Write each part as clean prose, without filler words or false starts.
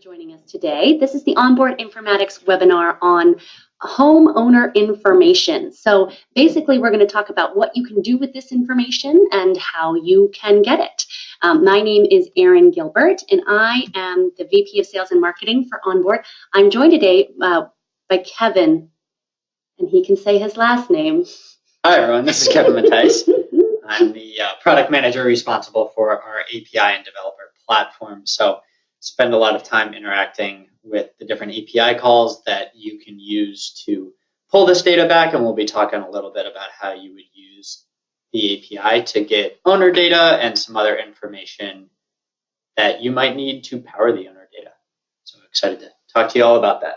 Joining us today. This is the Onboard Informatics webinar on homeowner information. So basically, we're going to talk about what you can do with this information and how you can get it. My name is Erin Gilbert, and I am the VP of Sales and Marketing for Onboard. I'm joined today by Kevin, and he can say his last name. Hi, everyone. This is Kevin Mattice. I'm the product manager responsible for our API and developer platform. So spend a lot of time interacting with the different API calls that you can use to pull this data back, and we'll be talking a little bit about how you would use the API to get owner data and some other information that you might need to power the owner data. So I'm excited to talk to you all about that.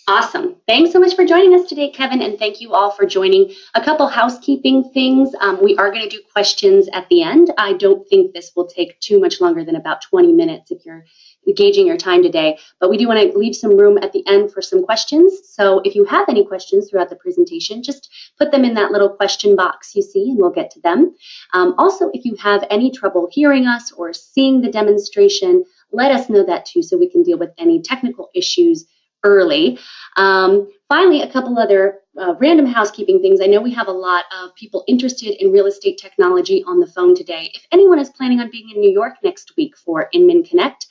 Awesome. Thanks so much for joining us today, Kevin, and thank you all for joining. A couple housekeeping things. We are going to do questions at the end. I don't think this will take too much longer than about 20 minutes if you're engaging your time today, but we do want to leave some room at the end for some questions. So if you have any questions throughout the presentation, just put them in that little question box you see and we'll get to them. Also, if you have any trouble hearing us or seeing the demonstration, let us know that too so we can deal with any technical issues early. Finally, a couple other random housekeeping things. I know we have a lot of people interested in real estate technology on the phone today. If anyone is planning on being in New York next week for Inman Connect,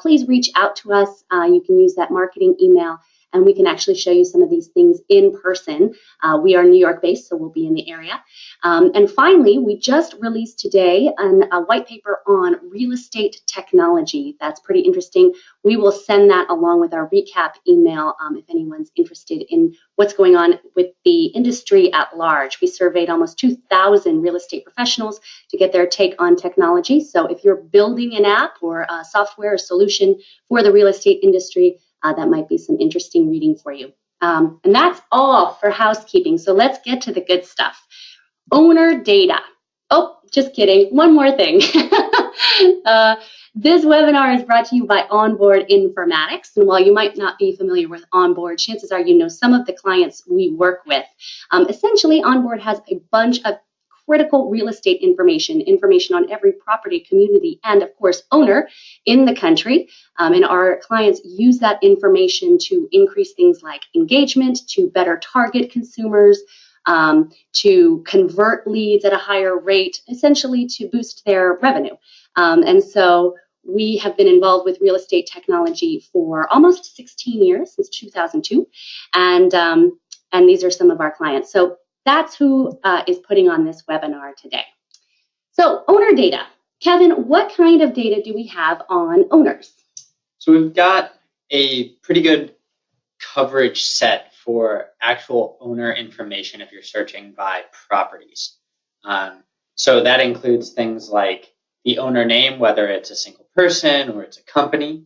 please reach out to us. You can use that marketing email, and we can actually show you some of these things in person. We are New York based, so we'll be in the area. And finally, we just released today a white paper on real estate technology. That's pretty interesting. We will send that along with our recap email if anyone's interested in what's going on with the industry at large. We surveyed almost 2,000 real estate professionals to get their take on technology. So if you're building an app or a software solution for the real estate industry, that might be some interesting reading for you. And that's all for housekeeping. So let's get to the good stuff. Owner data. Oh, just kidding. One more thing. This webinar is brought to you by Onboard Informatics. And while you might not be familiar with Onboard, chances are you know some of the clients we work with. Essentially, Onboard has a bunch of critical real estate information on every property, community, and of course, owner in the country. And our clients use that information to increase things like engagement, to better target consumers, to convert leads at a higher rate, essentially to boost their revenue. And so we have been involved with real estate technology for almost 16 years, since 2002. And these are some of our clients. So that's who is putting on this webinar today. So owner data. Kevin, what kind of data do we have on owners? So we've got a pretty good coverage set for actual owner information if you're searching by properties. So that includes things like the owner name, whether it's a single person or it's a company.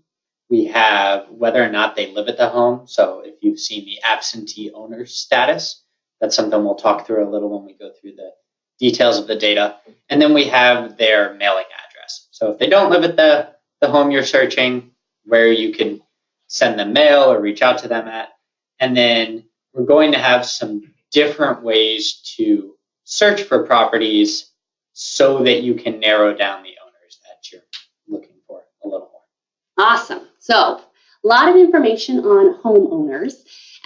We have whether or not they live at the home. So if you've seen the absentee owner status, that's something we'll talk through a little when we go through the details of the data. And then we have their mailing address. So if they don't live at the home you're searching, where you can send them mail or reach out to them at. And then we're going to have some different ways to search for properties so that you can narrow down the owners that you're looking for a little more. Awesome. So a lot of information on homeowners.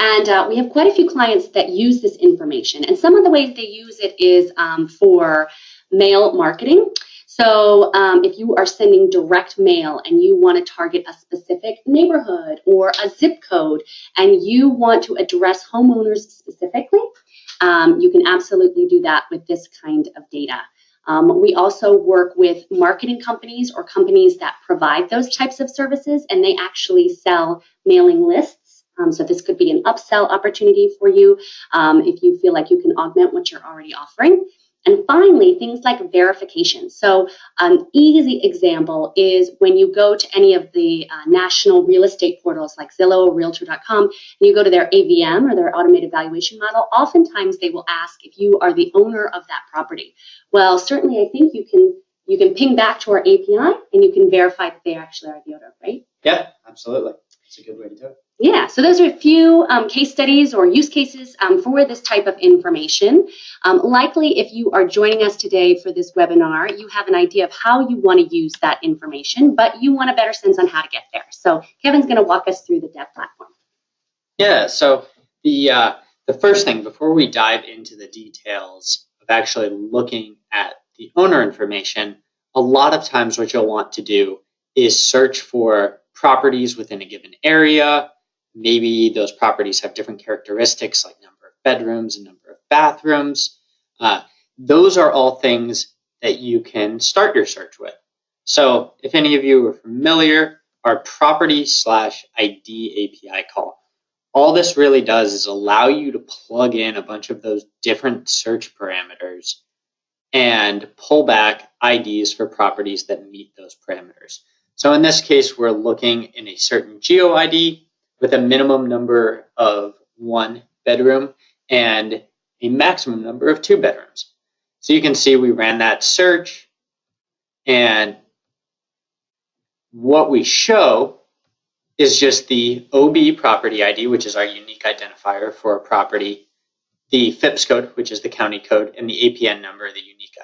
And we have quite a few clients that use this information. And some of the ways they use it is for mail marketing. So if you are sending direct mail and you want to target a specific neighborhood or a zip code and you want to address homeowners specifically, you can absolutely do that with this kind of data. We also work with marketing companies or companies that provide those types of services, and they actually sell mailing lists. So this could be an upsell opportunity for you if you feel like you can augment what you're already offering. And finally, things like verification. So an easy example is when you go to any of the national real estate portals like Zillow or Realtor.com, and you go to their AVM or their automated valuation model, oftentimes they will ask if you are the owner of that property. Well, certainly I think you can ping back to our API and you can verify that they actually are the owner, right? Yeah, absolutely. That's a good way to do it. Yeah, so those are a few case studies or use cases for this type of information. Likely, if you are joining us today for this webinar, you have an idea of how you want to use that information, but you want a better sense on how to get there. So Kevin's going to walk us through the dev platform. Yeah, so the first thing, before we dive into the details of actually looking at the owner information, a lot of times what you'll want to do is search for properties within a given area. Maybe those properties have different characteristics like number of bedrooms and number of bathrooms. Those are all things that you can start your search with. So if any of you are familiar, our property/ID API call. All this really does is allow you to plug in a bunch of those different search parameters and pull back IDs for properties that meet those parameters. So in this case, we're looking in a certain geo ID with a minimum number of 1 bedroom and a maximum number of 2 bedrooms. So you can see we ran that search, and what we show is just the OB property ID, which is our unique identifier for a property, the FIPS code, which is the county code, and the APN number, the unique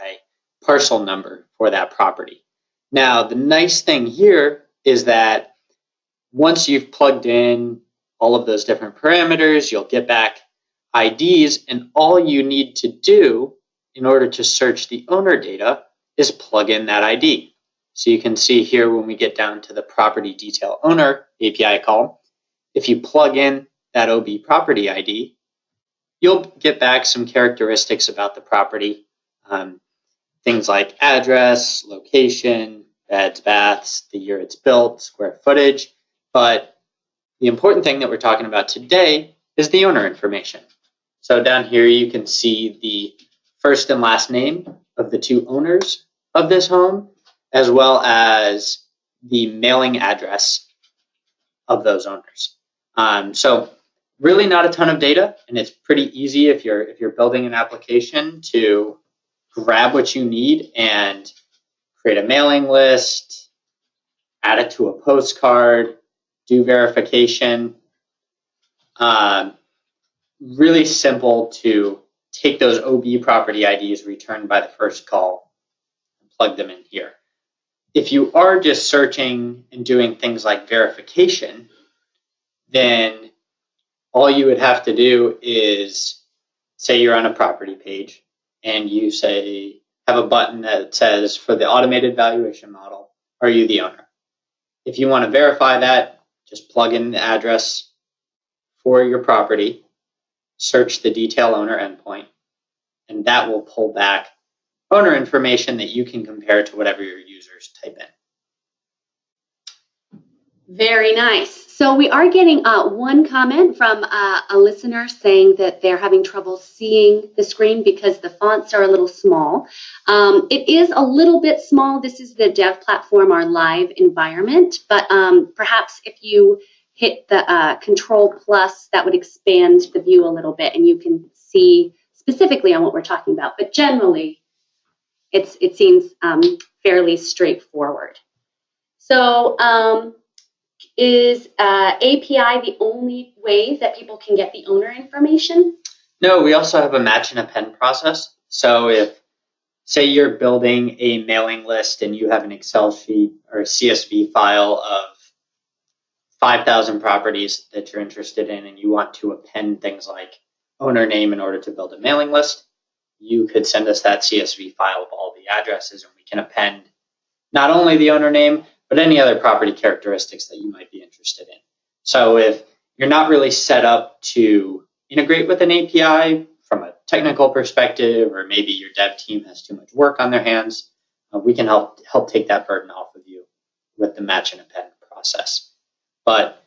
parcel number for that property. Now, the nice thing here is that once you've plugged in all of those different parameters, you'll get back IDs, and all you need to do in order to search the owner data is plug in that ID. So you can see here when we get down to the property detail owner API call, if you plug in that OB property ID, you'll get back some characteristics about the property, things like address, location, beds, baths, the year it's built, square footage. But the important thing that we're talking about today is the owner information. So down here you can see the first and last name of the 2 owners of this home, as well as the mailing address of those owners. So really not a ton of data, and it's pretty easy if you're building an application to grab what you need and create a mailing list, add it to a postcard, do verification. Really simple to take those OB property IDs returned by the first call and plug them in here. If you are just searching and doing things like verification, then all you would have to do is say you're on a property page and you say, have a button that says, for the automated valuation model, are you the owner? If you want to verify that, just plug in the address for your property, search the detail owner endpoint, and that will pull back owner information that you can compare to whatever your users type in. Very nice. So we are getting one comment from a listener saying that they're having trouble seeing the screen because the fonts are a little small. It is a little bit small. This is the dev platform, our live environment, but perhaps if you hit the Control+, that would expand the view a little bit and you can see specifically on what we're talking about. But generally, it seems fairly straightforward. So is API the only way that people can get the owner information? No, we also have a match and append process. So if, say you're building a mailing list and you have an Excel sheet or a CSV file of 5,000 properties that you're interested in and you want to append things like owner name in order to build a mailing list, you could send us that CSV file of all the addresses and we can append not only the owner name, but any other property characteristics that you might be interested in. So if you're not really set up to integrate with an API from a technical perspective, or maybe your dev team has too much work on their hands, we can help take that burden off of you with the match and append process. But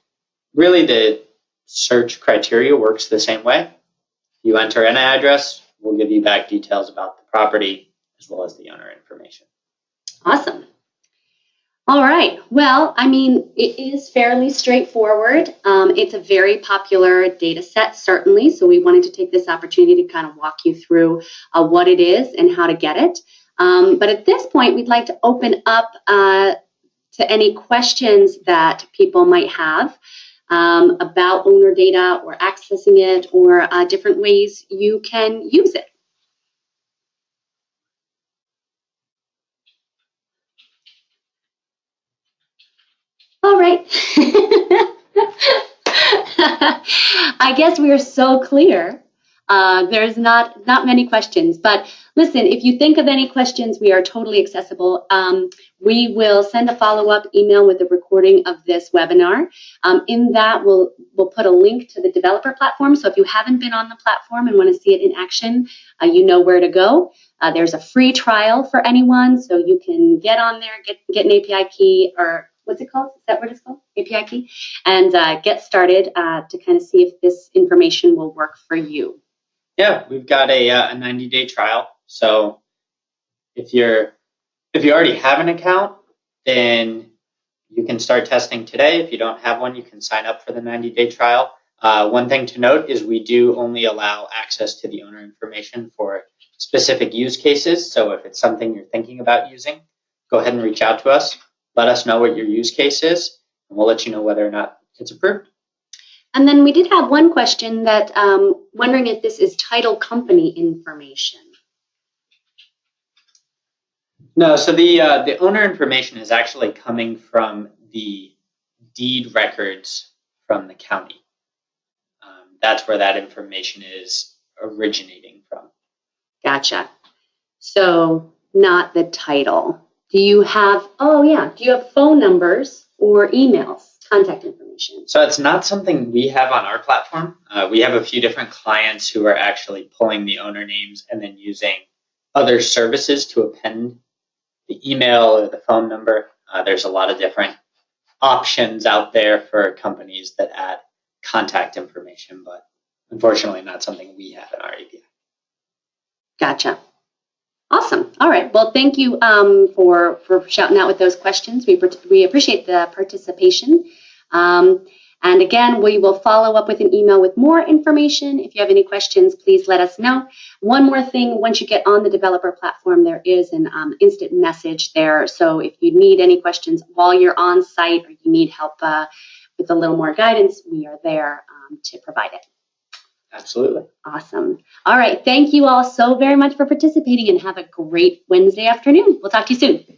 really the search criteria works the same way. You enter an address, we'll give you back details about the property as well as the owner information. Awesome. All right. Well, I mean, it is fairly straightforward. It's a very popular data set, certainly. So we wanted to take this opportunity to kind of walk you through what it is and how to get it. But at this point, we'd like to open up to any questions that people might have. about owner data or accessing it or different ways you can use it. All right. I guess we are so clear. There's not many questions, but listen, if you think of any questions, we are totally accessible. We will send a follow-up email with a recording of this webinar. In that, we'll put a link to the developer platform. So if you haven't been on the platform and want to see it in action, you know where to go. There's a free trial for anyone, so you can get on there, get an API key, or what's it called? Is that what it's called? API key? And get started to kind of see if this information will work for you. Yeah, we've got a 90-day trial. So if you already have an account, then you can start testing today. If you don't have one, you can sign up for the 90-day trial. One thing to note is we do only allow access to the owner information for specific use cases. So if it's something you're thinking about using, go ahead and reach out to us. Let us know what your use case is, and we'll let you know whether or not it's approved. And then we did have one question that wondering if this is title company information. No, so the owner information is actually coming from the deed records from the county. That's where that information is originating from. Gotcha. So not the title. Do you have phone numbers or emails, contact information? So it's not something we have on our platform. We have a few different clients who are actually pulling the owner names and then using other services to append the email or the phone number. There's a lot of different options out there for companies that add contact information, but unfortunately not something we have in our API. Gotcha. Awesome. All right. Well, thank you for shouting out with those questions. We appreciate the participation. And again, we will follow up with an email with more information. If you have any questions, please let us know. One more thing, once you get on the developer platform, there is an instant message there. So if you need any questions while you're on site or you need help with a little more guidance, we are there to provide it. Absolutely. Awesome. All right. Thank you all so very much for participating and have a great Wednesday afternoon. We'll talk to you soon.